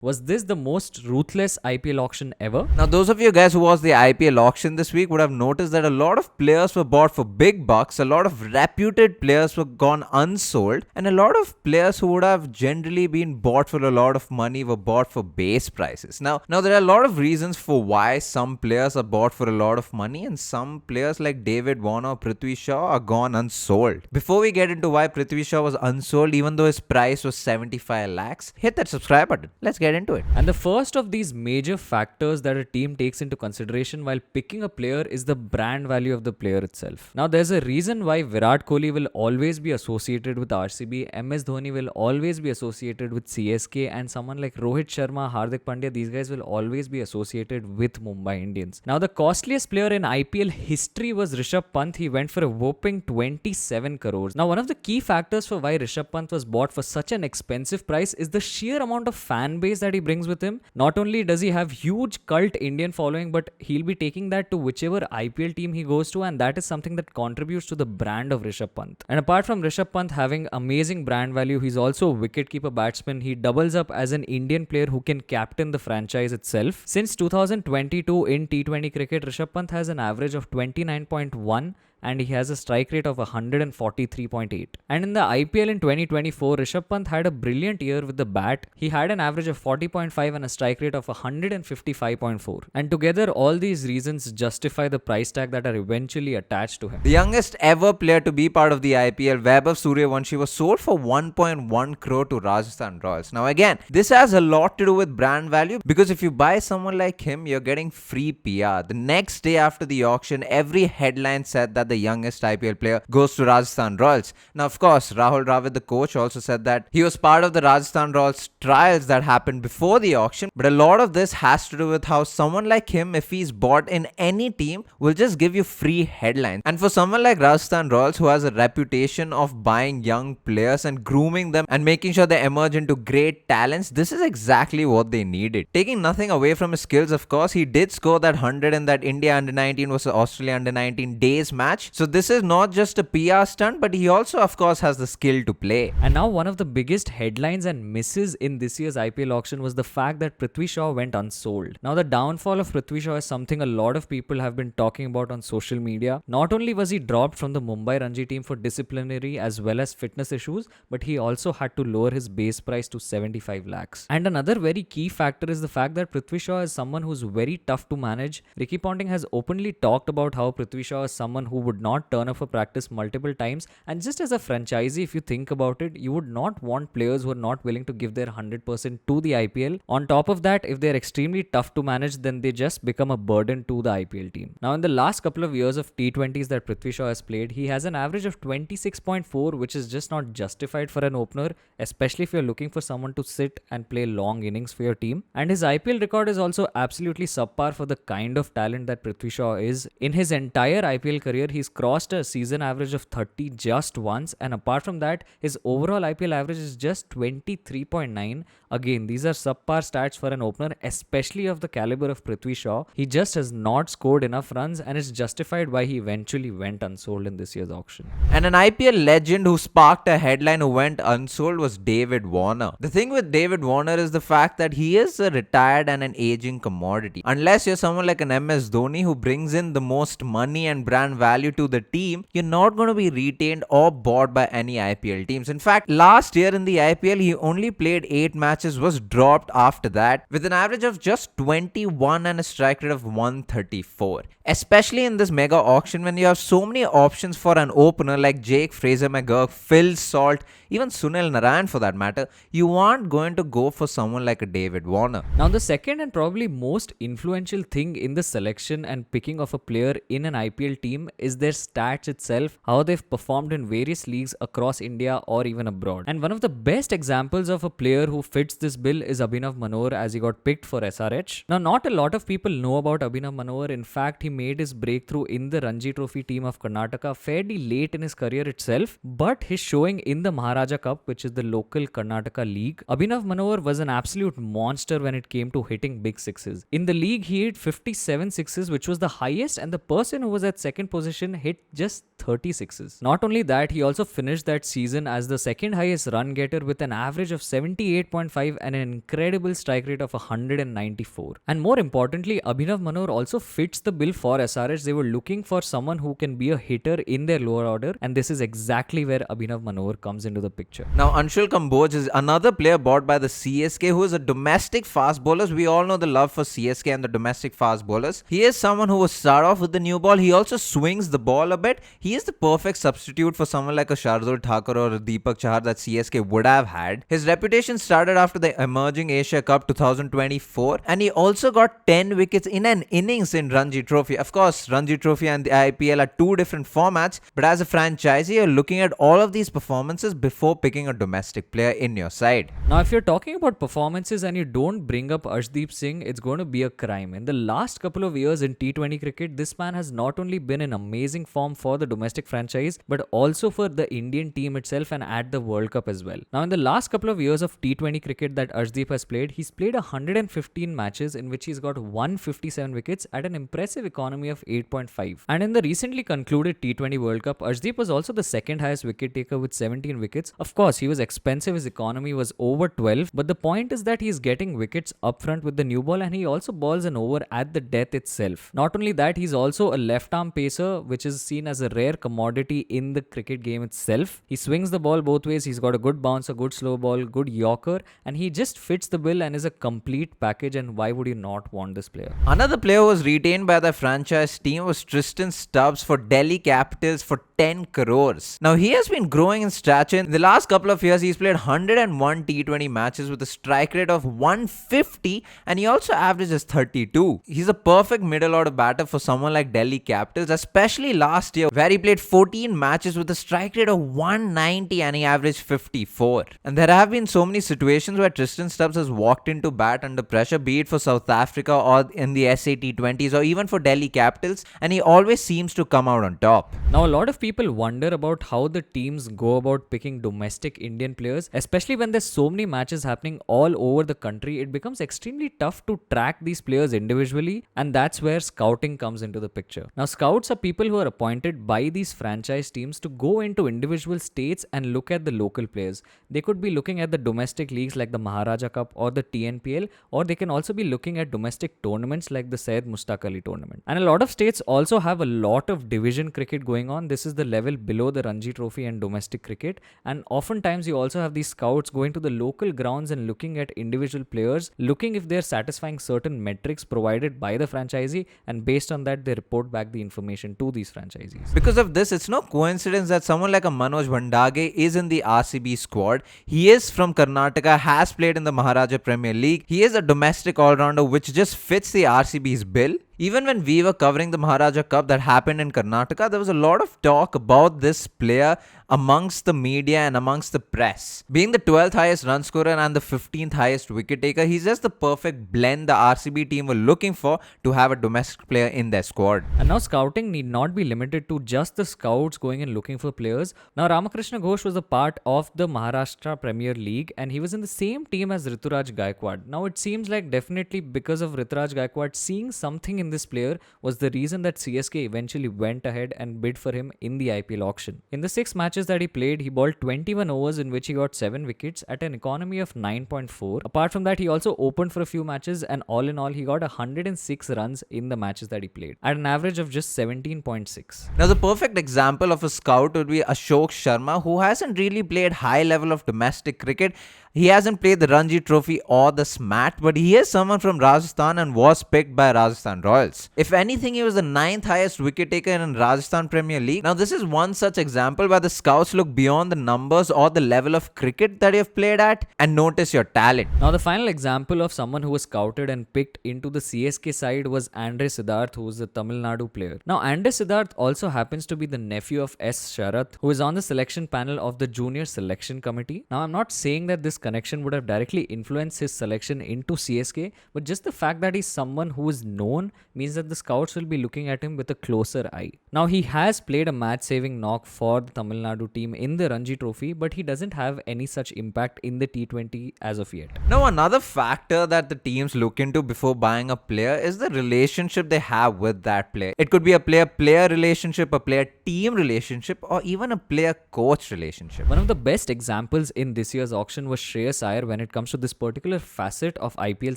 Was this the most ruthless IPL auction ever? Now, those of you guys who watched the IPL auction this week would have noticed that a lot of players were bought for big bucks, a lot of reputed players were gone unsold, and a lot of players who would have generally been bought for a lot of money were bought for base prices. Now there are a lot of reasons for why some players are bought for a lot of money and some players like David Warner or Prithvi Shaw are gone unsold. Before we get into why Prithvi Shaw was unsold even though his price was 75 lakhs, hit that subscribe button. Let's get into it. And the first of these major factors that a team takes into consideration while picking a player is the brand value of the player itself. Now, there's a reason why Virat Kohli will always be associated with RCB, MS Dhoni will always be associated with CSK, and someone like Rohit Sharma, Hardik Pandya, these guys will always be associated with Mumbai Indians. Now, the costliest player in IPL history was Rishabh Pant. He went for a whopping 27 crores. Now, one of the key factors for why Rishabh Pant was bought for such an expensive price is the sheer amount of fan base that he brings with him. Not only does he have huge cult Indian following, but he'll be taking that to whichever IPL team he goes to, and that is something that contributes to the brand of Rishabh Pant. And apart from Rishabh Pant having amazing brand value, he's also a wicketkeeper batsman. He doubles up as an Indian player who can captain the franchise itself. Since 2022 in T20 cricket, Rishabh Pant has an average of 29.1 and he has a strike rate of 143.8. And in the IPL in 2024, Rishabh Pant had a brilliant year with the bat. He had an average of 40.5 and a strike rate of 155.4. And together, all these reasons justify the price tag that are eventually attached to him. The youngest ever player to be part of the IPL, Vaibhav Suryavanshi, was sold for 1.1 crore to Rajasthan Royals. Now again, this has a lot to do with brand value because if you buy someone like him, you're getting free PR. The next day after the auction, every headline said that the youngest IPL player goes to Rajasthan Royals. Now, of course, Rahul Dravid, the coach, also said that he was part of the Rajasthan Royals trials that happened before the auction. But a lot of this has to do with how someone like him, if he's bought in any team, will just give you free headlines. And for someone like Rajasthan Royals, who has a reputation of buying young players and grooming them and making sure they emerge into great talents, this is exactly what they needed. Taking nothing away from his skills, of course, he did score that 100 in that India Under-19 versus Australia Under-19 days match. So this is not just a PR stunt, but he also, of course, has the skill to play. And now one of the biggest headlines and misses in this year's IPL auction was the fact that Prithvi Shaw went unsold. Now the downfall of Prithvi Shaw is something a lot of people have been talking about on social media. Not only was he dropped from the Mumbai Ranji team for disciplinary as well as fitness issues, but he also had to lower his base price to 75 lakhs. And another very key factor is the fact that Prithvi Shaw is someone who's very tough to manage. Ricky Ponting has openly talked about how Prithvi Shaw is someone who would not turn up for practice multiple times, and just as a franchisee, if you think about it, you would not want players who are not willing to give their 100% to the IPL. On top of that, if they're extremely tough to manage, then they just become a burden to the IPL team. Now in the last couple of years of T20s that Prithvi Shaw has played, he has an average of 26.4, which is just not justified for an opener, especially if you're looking for someone to sit and play long innings for your team. And his IPL record is also absolutely subpar for the kind of talent that Prithvi Shaw is. In his entire IPL career, he's crossed a season average of 30 just once, and apart from that, his overall IPL average is just 23.9. Again, these are subpar stats for an opener, especially of the caliber of Prithvi Shaw. He just has not scored enough runs, and it's justified why he eventually went unsold in this year's auction. And an IPL legend who sparked a headline who went unsold was David Warner. The thing with David Warner is the fact that he is a retired and an aging commodity. Unless you're someone like an MS Dhoni who brings in the most money and brand value to the team, you're not going to be retained or bought by any IPL teams. In fact, last year in the IPL, he only played 8 matches, was dropped after that, with an average of just 21 and a strike rate of 134. Especially in this mega auction when you have so many options for an opener like Jake Fraser-McGurk, Phil Salt, even Sunil Narayan for that matter, you aren't going to go for someone like a David Warner. Now the second and probably most influential thing in the selection and picking of a player in an IPL team is their stats itself, how they've performed in various leagues across India or even abroad. And one of the best examples of a player who fits this bill is Abhinav Manohar, as he got picked for SRH. Now not a lot of people know about Abhinav Manohar. In fact, he made his breakthrough in the Ranji Trophy team of Karnataka fairly late in his career itself, but his showing in the Maharaja Cup, which is the local Karnataka league, Abhinav Manohar was an absolute monster when it came to hitting big sixes. In the league, he hit 57 sixes, which was the highest, and the person who was at second position hit just 30 sixes. Not only that, he also finished that season as the second highest run getter with an average of 78.5 105 and an incredible strike rate of 194. And more importantly, Abhinav Manohar also fits the bill for SRH. They were looking for someone who can be a hitter in their lower order, and this is exactly where Abhinav Manohar comes into the picture. Now, Anshul Kamboj is another player bought by the CSK who is a domestic fast bowler. We all know the love for CSK and the domestic fast bowlers. He is someone who will start off with the new ball. He also swings the ball a bit. He is the perfect substitute for someone like a Shardul Thakur or a Deepak Chahar that CSK would have had. His reputation started after the Emerging Asia Cup 2024, and he also got 10 wickets in an innings in Ranji Trophy. Of course, Ranji Trophy and the IPL are two different formats, but as a franchisee, you're looking at all of these performances before picking a domestic player in your side. Now, if you're talking about performances and you don't bring up Arshdeep Singh, it's going to be a crime. In the last couple of years in T20 cricket, this man has not only been in amazing form for the domestic franchise, but also for the Indian team itself and at the World Cup as well. Now, in the last couple of years of T20 cricket that Arshdeep has played, he's played 115 matches in which he's got 157 wickets at an impressive economy of 8.5. And in the recently concluded T20 World Cup, Arshdeep was also the second highest wicket taker with 17 wickets. Of course, he was expensive, his economy was over 12, but the point is that he's getting wickets up front with the new ball, and he also balls an over at the death itself. Not only that, he's also a left arm pacer, which is seen as a rare commodity in the cricket game itself. He swings the ball both ways. He's got a good bounce, a good slow ball, good yorker, and he just fits the bill and is a complete package. And why would you not want this player? Another player who was retained by the franchise team was Tristan Stubbs for Delhi Capitals for 10 crores. Now, he has been growing in stature. In the last couple of years, he's played 101 T20 matches with a strike rate of 150, and he also averages 32. He's a perfect middle order batter for someone like Delhi Capitals, especially last year where he played 14 matches with a strike rate of 190 and he averaged 54. And there have been so many situations where Tristan Stubbs has walked into bat under pressure, be it for South Africa or in the SAT20s or even for Delhi Capitals, and he always seems to come out on top. Now, a lot of people wonder about how the teams go about picking domestic Indian players, especially when there's so many matches happening all over the country. It becomes extremely tough to track these players individually, and that's where scouting comes into the picture. Now, scouts are people who are appointed by these franchise teams to go into individual states and look at the local players. They could be looking at the domestic leagues like the Maharaja Cup or the TNPL, or they can also be looking at domestic tournaments like the Syed Mushtaq Ali tournament. And a lot of states also have a lot of division cricket going on. This is the level below the Ranji Trophy and domestic cricket, and oftentimes you also have these scouts going to the local grounds and looking at individual players, looking if they're satisfying certain metrics provided by the franchisee, and based on that they report back the information to these franchisees. Because of this, it's no coincidence that someone like a Manoj Bhandage is in the RCB squad. He is from Karnataka, has played in the Maharaja Premier League. He is a domestic all-rounder which just fits the RCB's bill. Even when we were covering the Maharaja Cup that happened in Karnataka, there was a lot of talk about this player amongst the media and amongst the press. Being the 12th highest run scorer and the 15th highest wicket taker, he's just the perfect blend the RCB team were looking for to have a domestic player in their squad. And now scouting need not be limited to just the scouts going and looking for players. Now, Ramakrishna Ghosh was a part of the Maharashtra Premier League, and he was in the same team as Rituraj Gaikwad. Now, it seems like definitely because of Rituraj Gaikwad seeing something in this player was the reason that CSK eventually went ahead and bid for him in the IPL auction. In the 6 matches that he played, he bowled 21 overs in which he got 7 wickets at an economy of 9.4. Apart from that, he also opened for a few matches, and all in all, he got 106 runs in the matches that he played at an average of just 17.6. Now, the perfect example of a scout would be Ashok Sharma, who hasn't really played high level of domestic cricket. He hasn't played the Ranji Trophy or the SMAT, but he is someone from Rajasthan and was picked by Rajasthan Royals. If anything, he was the 9th highest wicket taker in Rajasthan Premier League. Now, this is one such example where the scouts look beyond the numbers or the level of cricket that you've played at and notice your talent. Now, the final example of someone who was scouted and picked into the CSK side was Andre Siddharth, who is a Tamil Nadu player. Now, Andre Siddharth also happens to be the nephew of S. Sharath, who is on the selection panel of the Junior Selection Committee. Now, I'm not saying that this connection would have directly influenced his selection into CSK, but just the fact that he's someone who is known means that the scouts will be looking at him with a closer eye. Now, he has played a match-saving knock for the Tamil Nadu team in the Ranji Trophy, but he doesn't have any such impact in the T20 as of yet. Now, another factor that the teams look into before buying a player is the relationship they have with that player. It could be a player-player relationship, a player-team relationship, or even a player-coach relationship. One of the best examples in this year's auction was Shreyas Iyer when it comes to this particular facet of IPL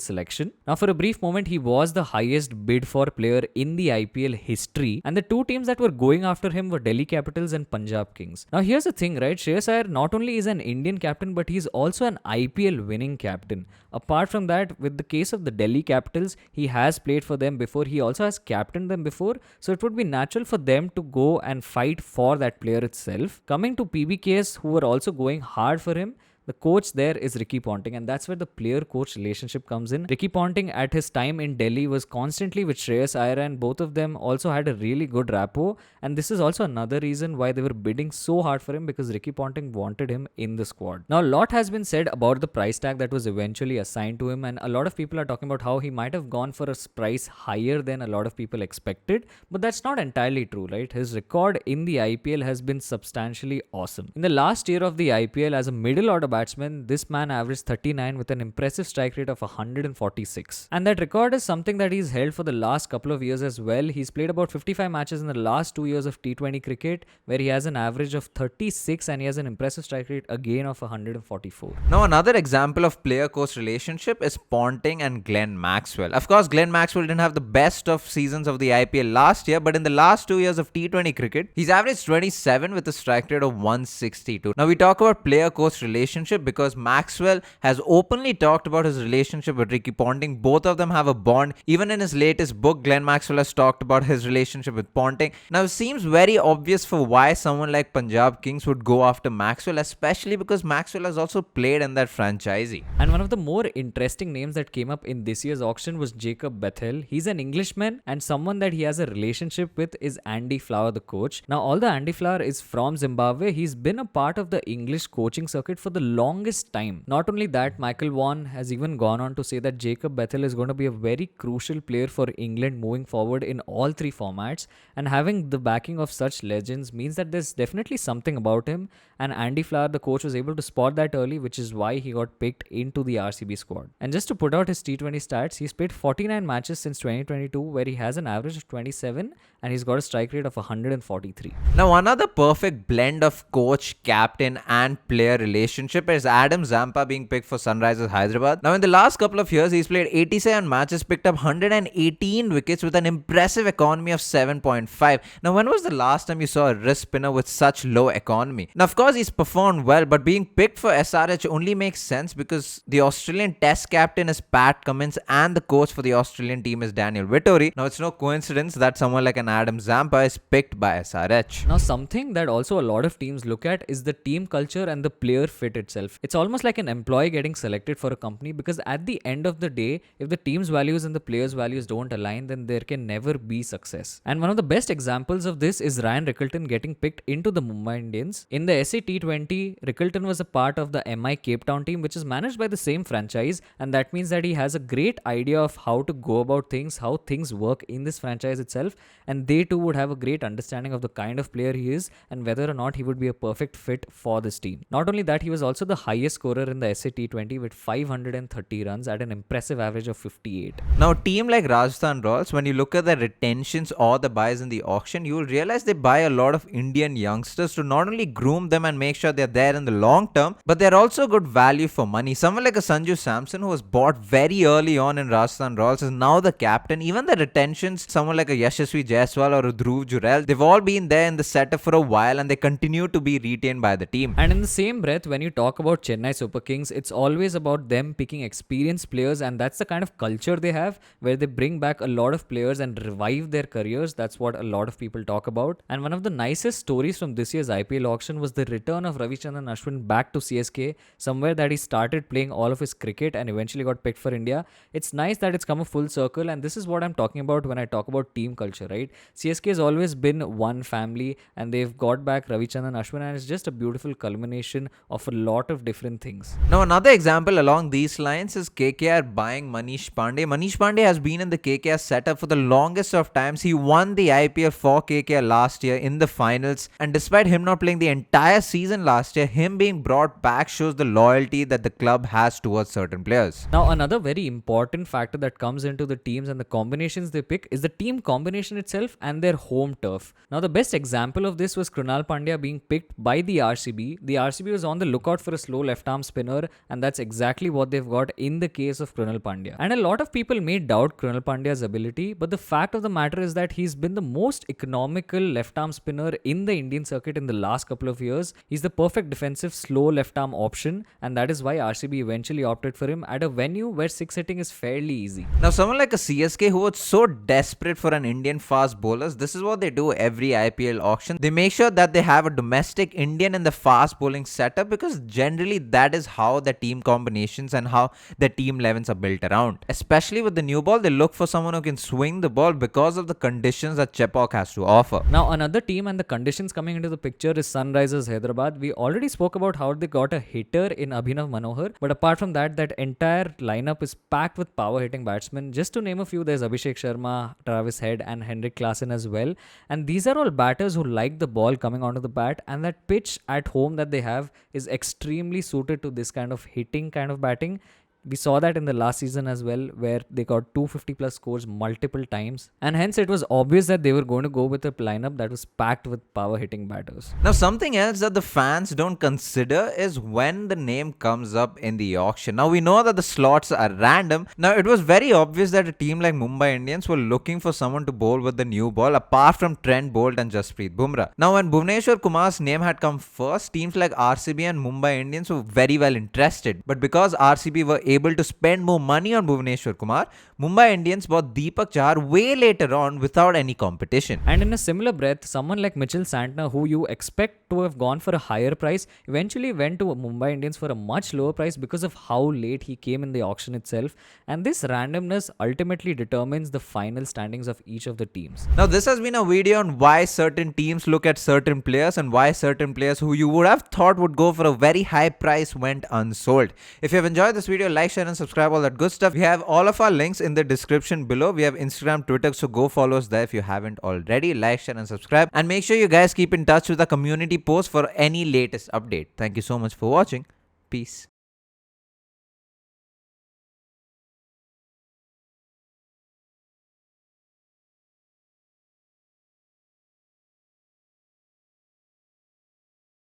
selection. Now, for a brief moment, he was the highest bid for player in the IPL history, and the two teams that were going after him were Delhi Capitals and Punjab Kings. Now, here's the thing, right? Shreyas Iyer not only is an Indian captain, but he's also an IPL winning captain. Apart from that, with the case of the Delhi Capitals, he has played for them before. He also has captained them before, so it would be natural for them to go and fight for that player itself. Coming to PBKs, who were also going hard for him, the coach there is Ricky Ponting, and that's where the player-coach relationship comes in. Ricky Ponting at his time in Delhi was constantly with Shreyas Iyer, and both of them also had a really good rapport, and this is also another reason why they were bidding so hard for him, because Ricky Ponting wanted him in the squad. Now, a lot has been said about the price tag that was eventually assigned to him, and a lot of people are talking about how he might have gone for a price higher than a lot of people expected, but that's not entirely true, right? His record in the IPL has been substantially awesome. In the last year of the IPL, as a middle order batsman, this man averaged 39 with an impressive strike rate of 146. And that record is something that he's held for the last couple of years as well. He's played about 55 matches in the last 2 years of T20 cricket, where he has an average of 36 and he has an impressive strike rate again of 144. Now, another example of player-coach relationship is Ponting and Glenn Maxwell. Of course, Glenn Maxwell didn't have the best of seasons of the IPL last year, but in the last 2 years of T20 cricket, he's averaged 27 with a strike rate of 162. Now, we talk about player-coach relationship because Maxwell has openly talked about his relationship with Ricky Ponting. Both of them have a bond. Even in his latest book, Glenn Maxwell has talked about his relationship with Ponting. Now, it seems very obvious for why someone like Punjab Kings would go after Maxwell, especially because Maxwell has also played in that franchisee. And one of the more interesting names that came up in this year's auction was Jacob Bethel. He's an Englishman, and someone that he has a relationship with is Andy Flower, the coach. Now, although Andy Flower is from Zimbabwe, he's been a part of the English coaching circuit for the longest time. Not only that, Michael Vaughan has even gone on to say that Jacob Bethel is going to be a very crucial player for England moving forward in all three formats, and having the backing of such legends means that there's definitely something about him, and Andy Flower, the coach, was able to spot that early, which is why he got picked into the RCB squad. And just to put out his T20 stats, he's played 49 matches since 2022, where he has an average of 27 and he's got a strike rate of 143. Now, another perfect blend of coach, captain and player relationship is Adam Zampa being picked for Sunrisers Hyderabad. Now, in the last couple of years, he's played 87 matches, picked up 118 wickets with an impressive economy of 7.5. Now, when was the last time you saw a wrist spinner with such low economy? Now, of course, he's performed well, but being picked for SRH only makes sense because the Australian Test captain is Pat Cummins and the coach for the Australian team is Daniel Vittori. Now, it's no coincidence that someone like an Adam Zampa is picked by SRH. Now, something that also a lot of teams look at is the team culture and the player fit itself. It's almost like an employee getting selected for a company, because at the end of the day, if the team's values and the players' values don't align, then there can never be success. And one of the best examples of this is Ryan Rickelton getting picked into the Mumbai Indians. In the SA T20, Rickelton was a part of the MI Cape Town team, which is managed by the same franchise, and that means that he has a great idea of how to go about things, how things work in this franchise itself, and they too would have a great understanding of the kind of player he is and whether or not he would be a perfect fit for this team. Not only that, he was also the highest scorer in the SA T20 with 530 runs at an impressive average of 58. Now, a team like Rajasthan Royals, when you look at the retentions or the buys in the auction, you will realize they buy a lot of Indian youngsters to not only groom them and make sure they're there in the long term, but they're also good value for money. Someone like a Sanju Samson, who was bought very early on in Rajasthan Royals, is now the captain. Even the retentions, someone like a Yashasvi Jaiswal or a Dhruv Jurel, they've all been there in the setup for a while and they continue to be retained by the team. And in the same breath, when you talk about Chennai Super Kings, it's always about them picking experienced players, and that's the kind of culture they have, where they bring back a lot of players and revive their careers. That's what a lot of people talk about. And one of the nicest stories from this year's IPL auction was the return of Ravichandran Ashwin back to CSK, somewhere that he started playing all of his cricket and eventually got picked for India. It's nice that it's come a full circle, and this is what I'm talking about when I talk about team culture, right? CSK has always been one family, and they've got back Ravichandran Ashwin, and it's just a beautiful culmination of a lot lot of different things. Now, another example along these lines is KKR buying Manish Pandey. Manish Pandey has been in the KKR setup for the longest of times. He won the IPL for KKR last year in the finals, and despite him not playing the entire season last year, him being brought back shows the loyalty that the club has towards certain players. Now, another very important factor that comes into the teams and the combinations they pick is the team combination itself and their home turf. Now, the best example of this was Krunal Pandya being picked by the RCB. The RCB was on the lookout for a slow left-arm spinner, and that's exactly what they've got in the case of Krunal Pandya. And a lot of people may doubt Krunal Pandya's ability, but the fact of the matter is that he's been the most economical left-arm spinner in the Indian circuit in the last couple of years. He's the perfect defensive slow left-arm option, and that is why RCB eventually opted for him at a venue where six hitting is fairly easy. Now, someone like a CSK who was so desperate for an Indian fast bowlers, this is what they do every IPL auction. They make sure that they have a domestic Indian in the fast bowling setup, because generally that is how the team combinations and how the team 11s are built around. Especially with the new ball, they look for someone who can swing the ball because of the conditions that Chepauk has to offer. Now, another team and the conditions coming into the picture is Sunrisers Hyderabad. We already spoke about how they got a hitter in Abhinav Manohar, but apart from that, that entire lineup is packed with power hitting batsmen. Just to name a few, there's Abhishek Sharma, Travis Head, and Henrik Klassen as well. And these are all batters who like the ball coming onto the bat, and that pitch at home that they have is extremely suited to this kind of hitting kind of batting. We saw that in the last season as well, where they got 250 plus scores multiple times, and hence it was obvious that they were going to go with a lineup that was packed with power hitting batters. Now, something else that the fans don't consider is when the name comes up in the auction. Now, we know that the slots are random. Now, it was very obvious that a team like Mumbai Indians were looking for someone to bowl with the new ball apart from Trent Bolt and Jasprit Bumrah. Now, when Bhuvneshwar Kumar's name had come first, teams like RCB and Mumbai Indians were very well interested. But because RCB were able to spend more money on Bhuvneshwar Kumar, Mumbai Indians bought Deepak Chahar way later on without any competition. And in a similar breath, someone like Mitchell Santner, who you expect to have gone for a higher price, eventually went to Mumbai Indians for a much lower price because of how late he came in the auction itself. And this randomness ultimately determines the final standings of each of the teams. Now, this has been a video on why certain teams look at certain players and why certain players who you would have thought would go for a very high price went unsold. If you have enjoyed this video, like, share and subscribe, all that good stuff. We have all of our links in the description below. We have Instagram, Twitter, so go follow us there if you haven't already. Like, share and subscribe, and make sure you guys keep in touch with the community post for any latest update. Thank you so much for watching. Peace.